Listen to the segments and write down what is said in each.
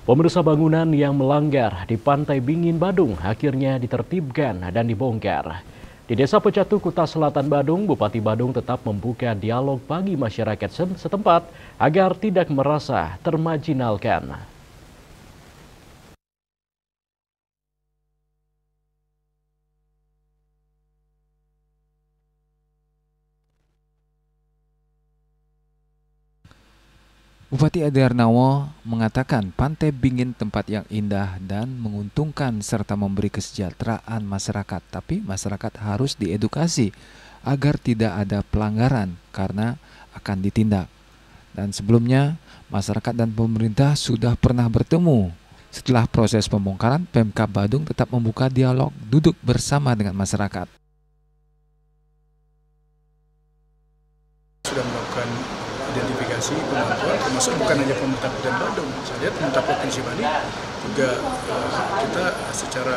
Pemirsa, bangunan yang melanggar di Pantai Bingin, Badung akhirnya ditertibkan dan dibongkar. Di Desa Pecatu, Kuta Selatan, Badung, Bupati Badung tetap membuka dialog bagi masyarakat setempat agar tidak merasa termarginalkan. Bupati Ade Arnawo mengatakan Pantai Bingin tempat yang indah dan menguntungkan serta memberi kesejahteraan masyarakat. Tapi masyarakat harus diedukasi agar tidak ada pelanggaran karena akan ditindak. Dan sebelumnya masyarakat dan pemerintah sudah pernah bertemu. Setelah proses pembongkaran, Pemkab Badung tetap membuka dialog duduk bersama dengan masyarakat. Sudah melakukan identifikasi kemampuan, termasuk bukan hanya pemerintah Kabupaten Badung. Saya lihat pemerintah Provinsi Bali juga kita secara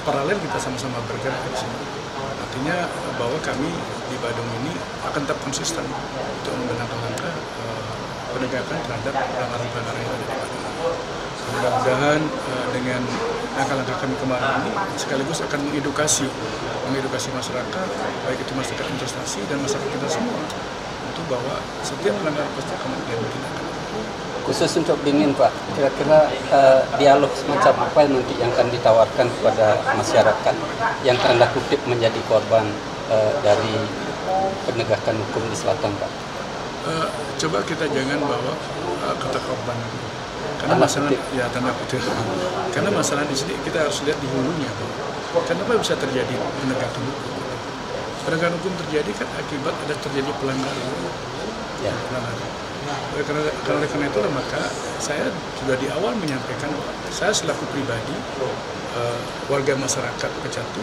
paralel kita sama-sama bergerak di sini. Artinya bahwa kami di Badung ini akan tetap konsisten untuk menggunakan langkah penegakan terhadap pelanggaran-pelanggaran yang ada di Badung. Mudah-mudahan dengan langkah-langkah kami kemarin ini sekaligus akan mengedukasi masyarakat, baik itu masyarakat investasi dan masyarakat kita semua, untuk bahwa setiap pelanggaran pasti akan ditindak. Khusus untuk Bingin, Pak, kira-kira dialog semacam apa nanti yang akan ditawarkan kepada masyarakat yang tanda kutip menjadi korban dari penegakan hukum di selatan, Pak? Coba kita jangan bawa kata korban, karena masalah ya tanda kutip. Karena masalah di sini kita harus lihat di hulunya. Kenapa bisa terjadi penegakan hukum? Penegakan hukum terjadi kan akibat ada terjadi pelanggaran. Ya, pelanggaran. Karena itu maka saya juga di awal menyampaikan saya selaku pribadi warga masyarakat Pecatu,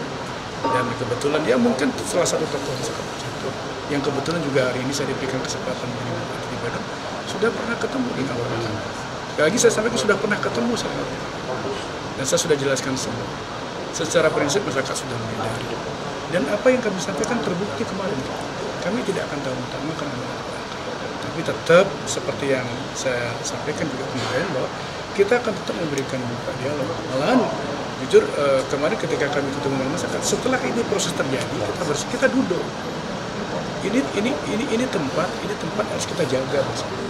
dan kebetulan dia mungkin salah satu tokoh masyarakat Pecatu yang kebetulan juga hari ini saya diberikan kesempatan di Badung, sudah pernah ketemu dengan warga. Sekali lagi saya sampaikan sudah pernah ketemu sama mereka, dan saya sudah jelaskan semua. Secara prinsip masyarakat sudah menyadari, dan apa yang kami sampaikan terbukti kemarin. Kami tidak akan tahu-tahu karena tapi tetap seperti yang saya sampaikan juga kemarin, bahwa kita akan tetap memberikan buka dialog. Malahan jujur kemarin ketika kami ketemu dengan masyarakat, setelah ini proses terjadi kita duduk. Ini tempat harus kita jaga bersama.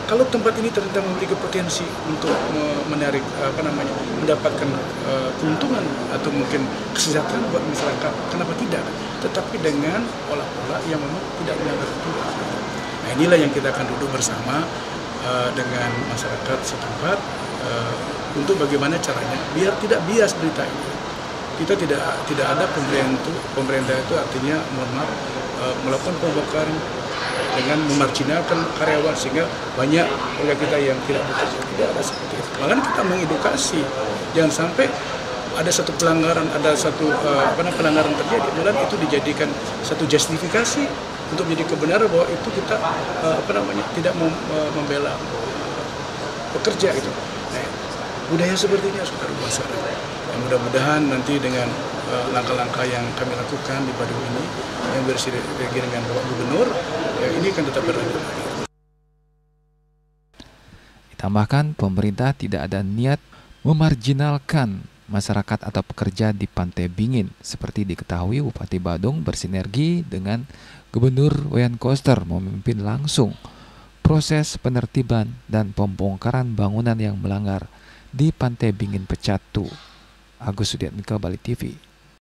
Kalau tempat ini ternyata memiliki potensi untuk menarik mendapatkan keuntungan atau mungkin kesejahteraan buat masyarakat, kenapa tidak? Tetapi dengan pola-pola yang memang tidak melanggar hukum. Nah, inilah yang kita akan duduk bersama dengan masyarakat setempat untuk bagaimana caranya biar tidak bias berita ini. Kita tidak ada pemerintah itu artinya melakukan pembongkaran dengan memarginalkan karyawan sehingga banyak warga kita yang tidak bekerja. Tidak ada seperti itu. Malah kita mengedukasi, jangan sampai ada satu pelanggaran, pelanggaran terjadi, malah itu dijadikan satu justifikasi untuk menjadi kebenaran bahwa itu kita tidak membela pekerja itu. Nah, budaya seperti ini harus kita rubah sekarang. Mudah-mudahan nanti dengan langkah-langkah yang kami lakukan di Badung ini yang bersinergi dengan Bapak Gubernur, ya ini akan tetap berlanjut. Ditambahkan pemerintah tidak ada niat memarginalkan masyarakat atau pekerja di Pantai Bingin. Seperti diketahui, Bupati Badung bersinergi dengan Gubernur Wayan Koster memimpin langsung proses penertiban dan pembongkaran bangunan yang melanggar di Pantai Bingin Pecatu. Agus Sudiatmiko, Bali TV.